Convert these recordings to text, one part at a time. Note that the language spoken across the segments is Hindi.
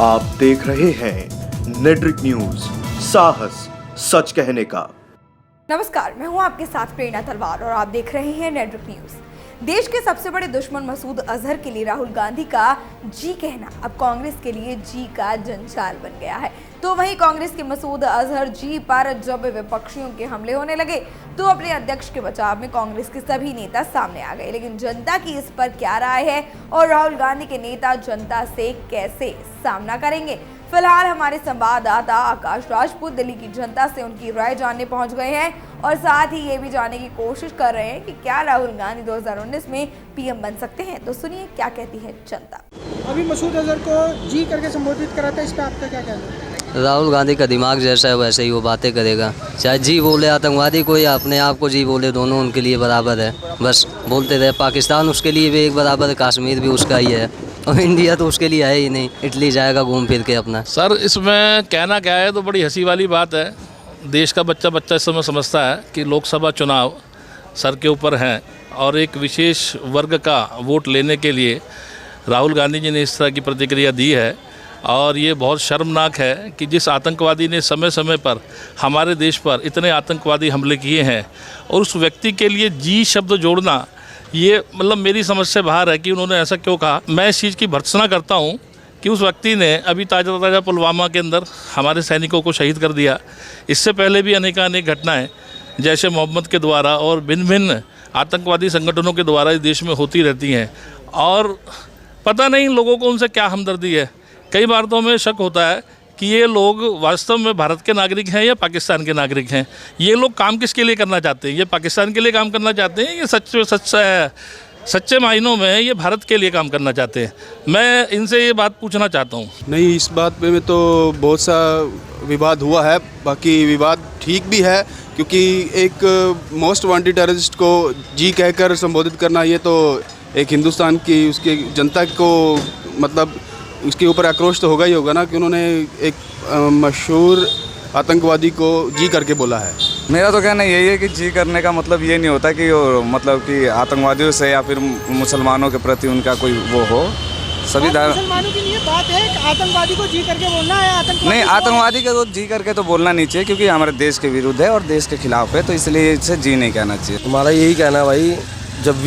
आप देख रहे हैं नेट्रिक न्यूज, साहस सच कहने का। नमस्कार, मैं हूं आपके साथ प्रेरणा तलवार और आप देख रहे हैं नेट्रिक न्यूज। देश के सबसे बड़े दुश्मन मसूद अजहर के लिए राहुल गांधी का जी कहना अब कांग्रेस के लिए जी का जंजाल बन गया है। तो वहीं कांग्रेस के मसूद अजहर जी पर जब विपक्षियों के हमले होने लगे तो अपने अध्यक्ष के बचाव में कांग्रेस के सभी नेता सामने आ गए। लेकिन जनता की इस पर क्या राय है और राहुल गांधी के नेता जनता से कैसे सामना करेंगे? फिलहाल हमारे संवाददाता आकाश राजपूत दिल्ली की जनता से उनकी राय जानने पहुंच गए हैं और साथ ही ये भी जानने की कोशिश कर रहे हैं कि क्या राहुल गांधी 2019 में पीएम बन सकते हैं। तो सुनिए क्या कहती है जनता। अभी मसूद अजहर को जी करके संबोधित करा था, इस पर आपका क्या कहना है? राहुल गांधी का दिमाग जैसा है वैसे ही वो बातें करेगा। चाहे जी बोले आतंकवादी को या अपने आप को जी बोले, दोनों उनके लिए बराबर है। बस बोलते रहे। पाकिस्तान उसके लिए भी एक बराबर है, कश्मीर भी उसका ही है और इंडिया तो उसके लिए है ही नहीं। इटली जाएगा घूम फिर के अपना। सर इसमें कहना क्या है, तो बड़ी हंसी वाली बात है। देश का बच्चा इस समय समझता है कि लोकसभा चुनाव सर के ऊपर हैं और एक विशेष वर्ग का वोट लेने के लिए राहुल गांधी जी ने इस तरह की प्रतिक्रिया दी है। और ये बहुत शर्मनाक है कि जिस आतंकवादी ने समय समय पर हमारे देश पर इतने आतंकवादी हमले किए हैं और उस व्यक्ति के लिए जी शब्द जोड़ना, ये मतलब मेरी समझ से बाहर है कि उन्होंने ऐसा क्यों कहा। मैं इस चीज़ की भर्त्सना करता हूँ कि उस व्यक्ति ने अभी ताज़ा पुलवामा के अंदर हमारे सैनिकों को शहीद कर दिया। इससे पहले भी अनेक घटनाएं जैश ए मोहम्मद के द्वारा और भिन्न भिन्न आतंकवादी संगठनों के द्वारा इस देश में होती रहती हैं और पता नहीं लोगों को उनसे क्या हमदर्दी है। कई बार तो हमें शक होता है कि ये लोग वास्तव में भारत के नागरिक हैं या पाकिस्तान के नागरिक हैं। ये लोग काम किसके लिए करना चाहते हैं? ये पाकिस्तान के लिए काम करना चाहते हैं या सच्चे मायनों में ये भारत के लिए काम करना चाहते हैं? मैं इनसे ये बात पूछना चाहता हूँ। नहीं, इस बात में तो बहुत सा विवाद हुआ है। बाकी विवाद ठीक भी है क्योंकि एक मोस्ट वांटेड टेररिस्ट को जी कहकर संबोधित करना, ये तो एक हिंदुस्तान की उसकी जनता को मतलब उसके ऊपर आक्रोश तो होगा ही होगा ना कि उन्होंने एक मशहूर आतंकवादी को जी करके बोला है। मेरा तो कहना यही है कि जी करने का मतलब ये नहीं होता कि मतलब कि आतंकवादियों से या फिर मुसलमानों के प्रति उनका कोई वो हो। सभी मुसलमानों की लिए बात है कि आतंकवादी को जी करके बोलना है। नहीं, आतंकवादी को जी करके तो बोलना नहीं चाहिए क्योंकि हमारे देश के विरुद्ध है और देश के खिलाफ है, तो इसलिए इसे जी नहीं कहना चाहिए। हमारा यही कहना है भाई, जब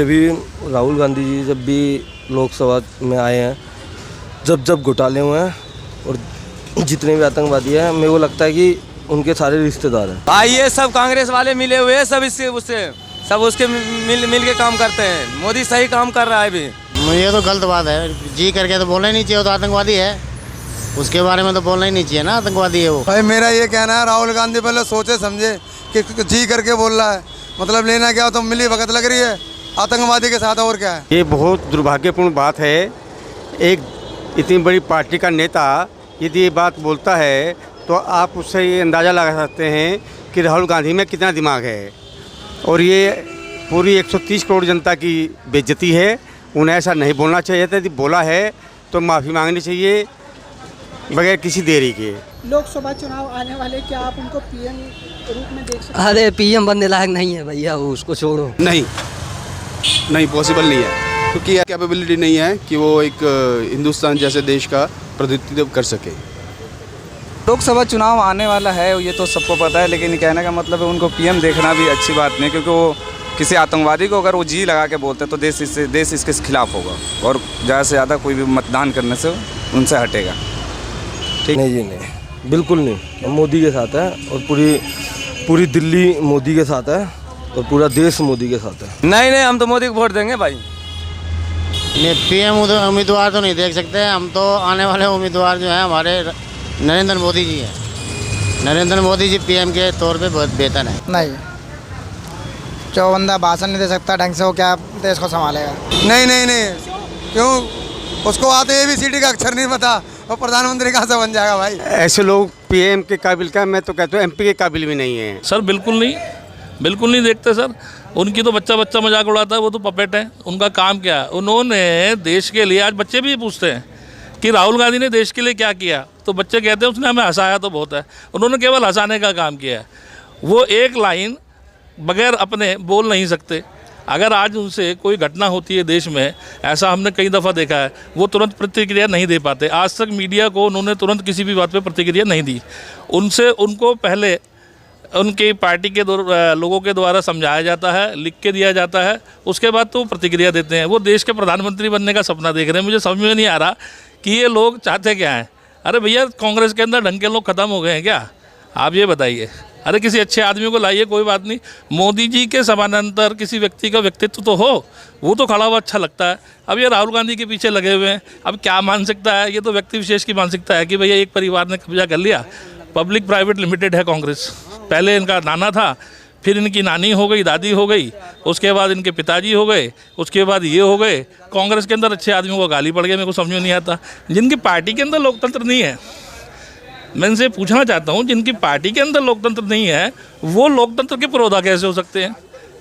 भी राहुल गांधी जी जब भी लोकसभा में आए हैं, जब घोटाले हुए हैं और जितने भी आतंकवादी हैं, मेरे को लगता है कि उनके सारे रिश्तेदार हैं। भाई ये सब कांग्रेस वाले मिले हुए हैं, सब इससे उससे सब उसके मिल के काम करते हैं। मोदी सही काम कर रहा है अभी। ये तो गलत बात है। जी करके तो बोलना ही नहीं चाहिए, वो तो आतंकवादी है, उसके बारे में तो बोलना ही नहीं चाहिए ना, आतंकवादी है वो। भाई मेरा ये कहना है, राहुल गांधी पहले सोचे समझे कि जी करके बोल रहा है, मतलब लेना क्या तो मिली भगत लग रही है आतंकवादी के साथ, और क्या है। ये बहुत दुर्भाग्यपूर्ण बात है। एक इतनी बड़ी पार्टी का नेता यदि ये बात बोलता है तो आप उससे ये अंदाज़ा लगा सकते हैं कि राहुल गांधी में कितना दिमाग है। और ये पूरी 130 करोड़ जनता की बेइज्जती है। उन्हें ऐसा नहीं बोलना चाहिए था। यदि बोला है तो माफ़ी मांगनी चाहिए बगैर किसी देरी के। लोकसभा चुनाव आने वाले, क्या आप उनको पीएम रूप में देख सकते हैं? अरे पीएम बनने लायक नहीं है भैया, वो उसको छोड़ो। नहीं पॉसिबल नहीं है क्योंकि कैपेबिलिटी नहीं है कि वो एक हिंदुस्तान जैसे देश का प्रतिनिधित्व कर सके। लोकसभा चुनाव आने वाला है ये तो सबको पता है, लेकिन कहने का मतलब है उनको पीएम देखना भी अच्छी बात नहीं, क्योंकि वो किसी आतंकवादी को अगर वो जी लगा के बोलते तो देश इसके खिलाफ होगा और ज़्यादा से ज़्यादा कोई भी मतदान करने से उनसे हटेगा। ठीक नहीं जी, नहीं, बिल्कुल नहीं। हम मोदी के साथ है और पूरी दिल्ली मोदी के साथ है और पूरा देश मोदी के साथ है। नहीं, हम तो मोदी को वोट देंगे भाई। नहीं, पीएम उम्मीदवार तो नहीं देख सकते हम तो। आने वाले उम्मीदवार जो हैं हमारे नरेंद्र मोदी जी हैं। नरेंद्र मोदी जी पीएम के तौर पे बहुत बेहतर है। नहीं, जो बंदा भाषण नहीं दे सकता ढंग से, वो क्या देश को संभालेगा? नहीं, क्यों? उसको आते ABCD का अक्षर नहीं पता और प्रधानमंत्री कहाँ से बन जाएगा भाई? ऐसे लोग पीएम के काबिल का, मैं तो कहता हूँ MP के काबिल भी नहीं है। सर बिल्कुल नहीं देखते सर। उनकी तो बच्चा मजाक उड़ाता है, वो तो पपेट है। उनका काम क्या है? उन्होंने देश के लिए, आज बच्चे भी पूछते हैं कि राहुल गांधी ने देश के लिए क्या किया, तो बच्चे कहते हैं उसने हमें हंसाया तो बहुत है। उन्होंने केवल हंसाने का काम किया है। वो एक लाइन बगैर अपने बोल नहीं सकते। अगर आज उनसे कोई घटना होती है देश में, ऐसा हमने कई दफ़ा देखा है, वो तुरंत प्रतिक्रिया नहीं दे पाते। आज तक मीडिया को उन्होंने तुरंत किसी भी बात पे प्रतिक्रिया नहीं दी। उनको पहले उनकी पार्टी के लोगों के द्वारा समझाया जाता है, लिख के दिया जाता है, उसके बाद तो प्रतिक्रिया देते हैं। वो देश के प्रधानमंत्री बनने का सपना देख रहे हैं। मुझे समझ में नहीं आ रहा कि ये लोग चाहते क्या हैं। अरे भैया, कांग्रेस के अंदर ढंग के लोग ख़त्म हो गए हैं क्या? आप ये बताइए। अरे किसी अच्छे आदमी को लाइए, कोई बात नहीं। मोदी जी के समानांतर किसी व्यक्ति का व्यक्तित्व तो हो, वो तो खड़ा हुआ अच्छा लगता है। अब ये राहुल गांधी के पीछे लगे हुए हैं। अब क्या मानसिकता है? ये तो व्यक्ति विशेष की मानसिकता है कि भैया एक परिवार ने कब्जा कर लिया। पब्लिक प्राइवेट लिमिटेड है कांग्रेस। पहले इनका नाना था, फिर इनकी नानी हो गई, दादी हो गई, उसके बाद इनके पिताजी हो गए, उसके बाद ये हो गए। कांग्रेस के अंदर अच्छे आदमियों को गाली पड़ गई। मेरे को समझ में नहीं आता। जिनकी पार्टी के अंदर लोकतंत्र नहीं है, मैं इनसे पूछना चाहता हूँ, जिनकी पार्टी के अंदर लोकतंत्र नहीं है, वो लोकतंत्र के पुरोधा कैसे हो सकते हैं?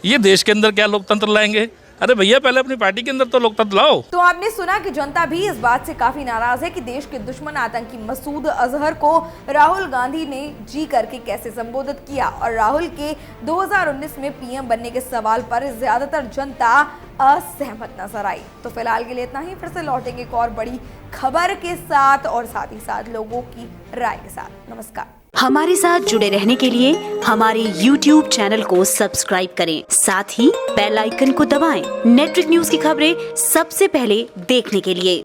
ये देश के अंदर क्या लोकतंत्र लाएंगे? अरे भैया, पहले अपनी पार्टी के अंदर तो लोकतंत्र लाओ। तो आपने सुना कि जनता भी इस बात से काफी नाराज है कि देश के दुश्मन आतंकी मसूद अजहर को राहुल गांधी ने जी करके कैसे संबोधित किया, और राहुल के 2019 में पीएम बनने के सवाल पर ज्यादातर जनता असहमत नजर आई। तो फिलहाल के लिए इतना ही। फिर से लौटेंगे एक और बड़ी खबर के साथ और साथ ही साथ लोगों की राय के साथ। नमस्कार। हमारे साथ जुड़े रहने के लिए हमारे YouTube चैनल को सब्सक्राइब करें, साथ ही बेल आइकन को दबाएं। नेटवर्क न्यूज की खबरें सबसे पहले देखने के लिए।